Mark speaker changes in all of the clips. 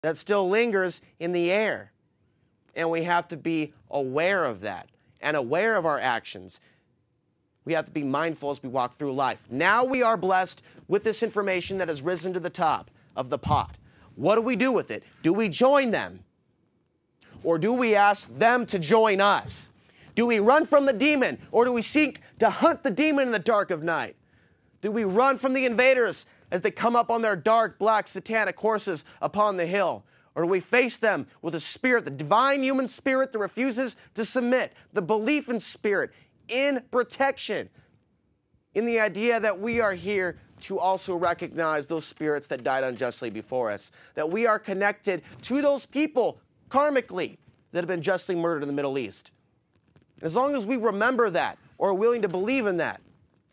Speaker 1: that still lingers in the air. And we have to be aware of that and aware of our actions. We have to be mindful as we walk through life. Now we are blessed with this information that has risen to the top of the pot. What do we do with it? Do we join them? Or do we ask them to join us? Do we run from the demon? Or do we seek to hunt the demon in the dark of night? Do we run from the invaders as they come up on their dark, black, satanic horses upon the hill? Or do we face them with a spirit, the divine human spirit that refuses to submit, the belief in spirit, in protection, in the idea that we are here to also recognize those spirits that died unjustly before us, that we are connected to those people karmically that have been justly murdered in the Middle East. As long as we remember that or are willing to believe in that,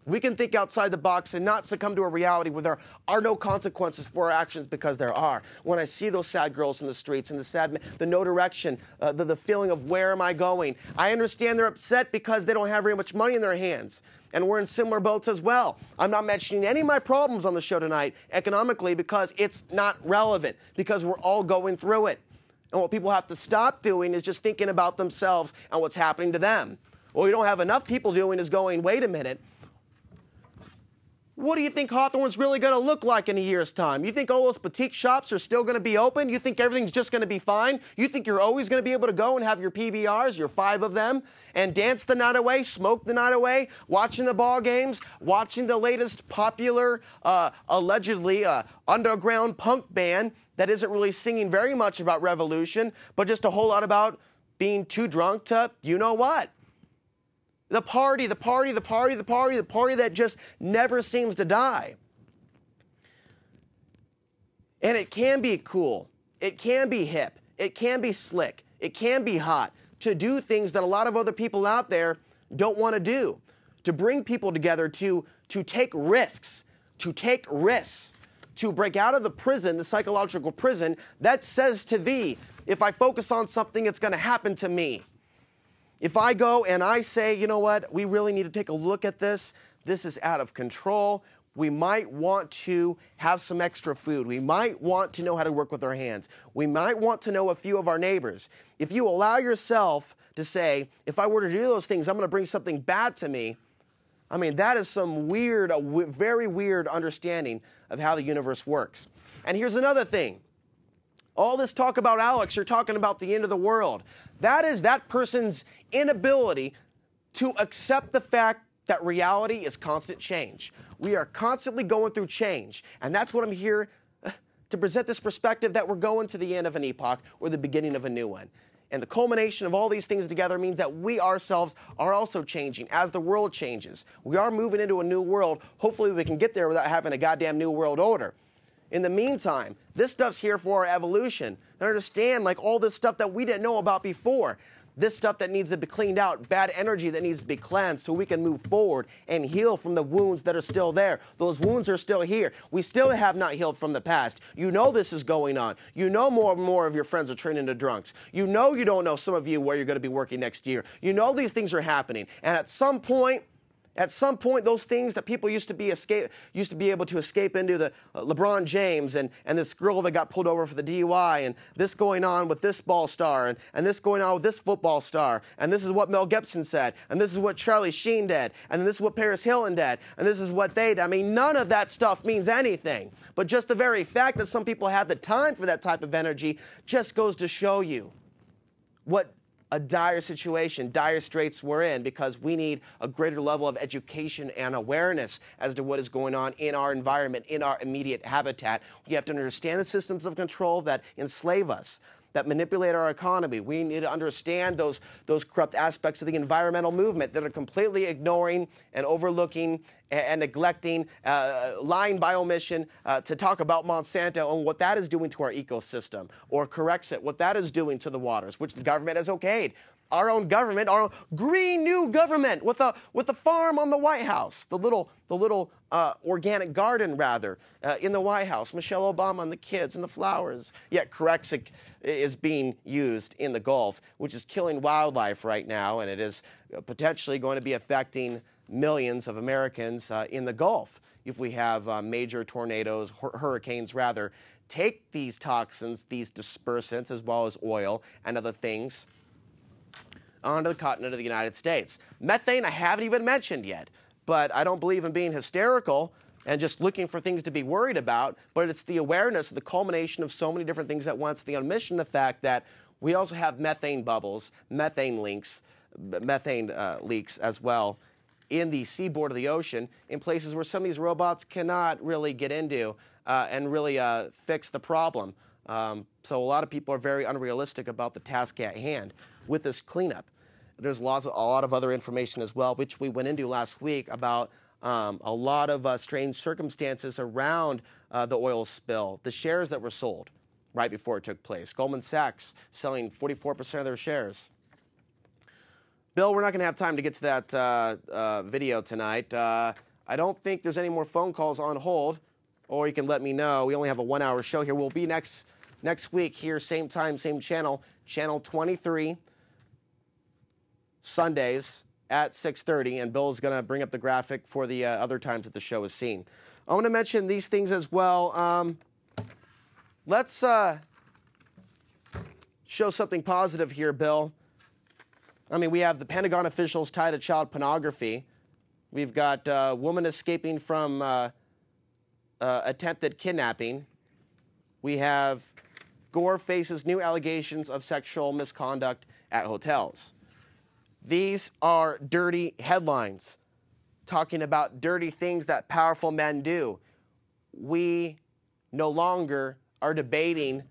Speaker 1: we can think outside the box and not succumb to a reality where there are no consequences for our actions, because there are. When I see those sad girls in the streets and the no direction, the feeling of where am I going, I understand they're upset because they don't have very much money in their hands. And we're in similar boats as well. I'm not mentioning any of my problems on the show tonight economically because it's not relevant, because we're all going through it. And what people have to stop doing is just thinking about themselves and what's happening to them. What we don't have enough people doing is going, wait a minute, what do you think Hawthorne's really going to look like in a year's time? You think all those boutique shops are still going to be open? You think everything's just going to be fine? You think you're always going to be able to go and have your PBRs, your 5 of them, and dance the night away, smoke the night away, watching the ball games, watching the latest popular, allegedly underground punk band that isn't really singing very much about revolution, but just a whole lot about being too drunk to you know what? The party that just never seems to die. And it can be cool. It can be hip. It can be slick. It can be hot to do things that a lot of other people out there don't want to do. To bring people together, to take risks, to break out of the prison, the psychological prison that says to thee, if I focus on something, it's going to happen to me. If I go and I say, you know what, we really need to take a look at this. This is out of control. We might want to have some extra food. We might want to know how to work with our hands. We might want to know a few of our neighbors. If you allow yourself to say, if I were to do those things, I'm going to bring something bad to me. I mean, that is some weird, very weird understanding of how the universe works. And here's another thing. All this talk about Alex, you're talking about the end of the world. That is that person's inability to accept the fact that reality is constant change. We are constantly going through change. And that's what I'm here to present, this perspective that we're going to the end of an epoch or the beginning of a new one. And the culmination of all these things together means that we ourselves are also changing as the world changes. We are moving into a new world. Hopefully we can get there without having a goddamn new world order. In the meantime, this stuff's here for our evolution. And understand, like, all this stuff that we didn't know about before. This stuff that needs to be cleaned out, bad energy that needs to be cleansed so we can move forward and heal from the wounds that are still there. Those wounds are still here. We still have not healed from the past. You know this is going on. You know more and more of your friends are turning into drunks. You know you don't know, some of you, where you're going to be working next year. You know these things are happening. And at some point, those things that people used to be able to escape into, the LeBron James and this girl that got pulled over for the DUI, and this going on with this ball star, and this going on with this football star, and this is what Mel Gibson said, and this is what Charlie Sheen did, and this is what Paris Hilton did, and this is what they did. I mean, none of that stuff means anything. But just the very fact that some people have the time for that type of energy just goes to show you what a dire situation, dire straits we're in, because we need a greater level of education and awareness as to what is going on in our environment, in our immediate habitat. We have to understand the systems of control that enslave us, that manipulate our economy. We need to understand those corrupt aspects of the environmental movement that are completely ignoring and overlooking and neglecting, lying by omission, to talk about Monsanto and what that is doing to our ecosystem, or corrects it, what that is doing to the waters, which the government has okayed. Our own government, our own green new government, with a farm on the White House, the little organic garden rather in the White House. Michelle Obama and the kids and the flowers. Yet Corexic is being used in the Gulf, which is killing wildlife right now, and it is potentially going to be affecting millions of Americans in the Gulf if we have major tornadoes, hurricanes rather, take these toxins, these dispersants, as well as oil and other things, onto the continent of the United States. Methane I haven't even mentioned yet, but I don't believe in being hysterical and just looking for things to be worried about, but it's the awareness, the culmination of so many different things at once, the omission of the fact that we also have methane bubbles, methane leaks as well in the seaboard of the ocean, in places where some of these robots cannot really get into and really fix the problem. So a lot of people are very unrealistic about the task at hand with this cleanup. There's a lot of other information as well, which we went into last week about a lot of strange circumstances around the oil spill, the shares that were sold right before it took place. Goldman Sachs selling 44% of their shares. Bill, we're not going to have time to get to that video tonight. I don't think there's any more phone calls on hold, or you can let me know. We only have a 1-hour show here. We'll be next week here, same time, same channel, channel 23, Sundays at 6:30, and Bill's going to bring up the graphic for the other times that the show is seen. I want to mention these things as well. Let's show something positive here, Bill. I mean, we have the Pentagon officials tied to child pornography. We've got a woman escaping from attempted kidnapping. We have Gore faces new allegations of sexual misconduct at hotels. These are dirty headlines talking about dirty things that powerful men do. We no longer are debating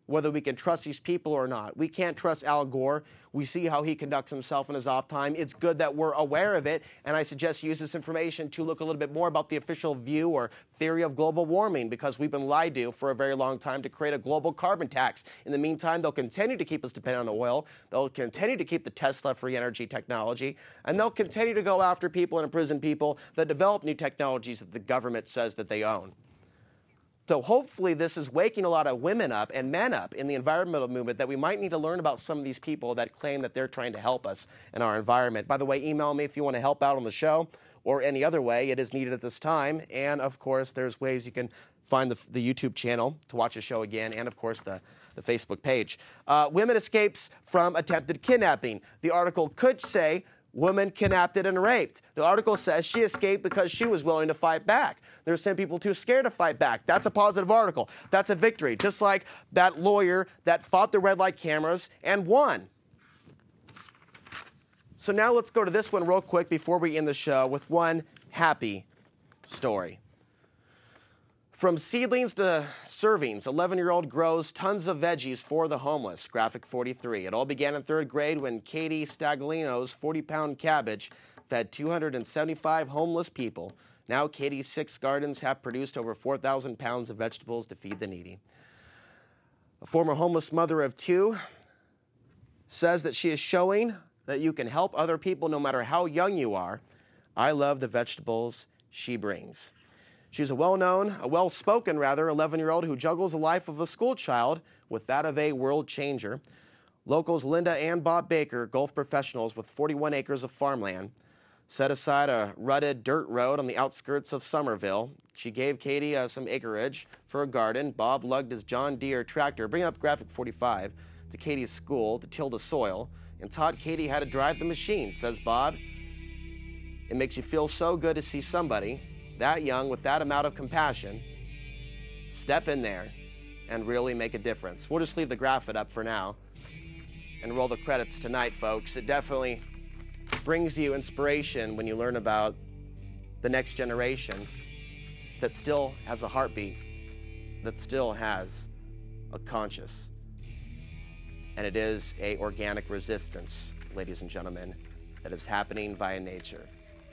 Speaker 1: whether we can trust these people or not. We can't trust Al Gore. We see how he conducts himself in his off time. It's good that we're aware of it, and I suggest you use this information to look a little bit more about the official view or theory of global warming, because we've been lied to for a very long time to create a global carbon tax. In the meantime, they'll continue to keep us dependent on oil. They'll continue to keep the Tesla-free energy technology, and they'll continue to go after people and imprison people that develop new technologies that the government says that they own. So hopefully this is waking a lot of women up and men up in the environmental movement, that we might need to learn about some of these people that claim that they're trying to help us in our environment. By the way, email me if you want to help out on the show or any other way. It is needed at this time. And, of course, there's ways you can find the YouTube channel to watch the show again, and, of course, the Facebook page. Women escapes from attempted kidnapping. The article could say woman kidnapped and raped. The article says she escaped because she was willing to fight back. There's some people too scared to fight back. That's a positive article. That's a victory. Just like that lawyer that fought the red light cameras and won. So now let's go to this one real quick before we end the show with one happy story. From seedlings to servings, 11-year-old grows tons of veggies for the homeless. Graphic 43. It all began in 3rd grade when Katie Staglino's 40-pound cabbage fed 275 homeless people. Now Katie's 6 gardens have produced over 4,000 pounds of vegetables to feed the needy. A former homeless mother of 2 says that she is showing that you can help other people no matter how young you are. I love the vegetables she brings. She's a well-spoken 11-year-old who juggles the life of a school child with that of a world changer. Locals Linda and Bob Baker, golf professionals with 41 acres of farmland, set aside a rutted dirt road on the outskirts of Somerville. She gave Katie some acreage for a garden. Bob lugged his John Deere tractor, bring up graphic 45, to Katie's school to till the soil and taught Katie how to drive the machine, says Bob. It makes you feel so good to see somebody that young with that amount of compassion step in there and really make a difference. We'll just leave the graphic up for now and roll the credits tonight, folks. It definitely brings you inspiration when you learn about the next generation that still has a heartbeat, that still has a conscience. And it is an organic resistance, ladies and gentlemen, that is happening via nature.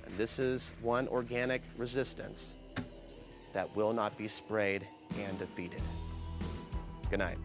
Speaker 1: And this is one organic resistance that will not be sprayed and defeated. Good night.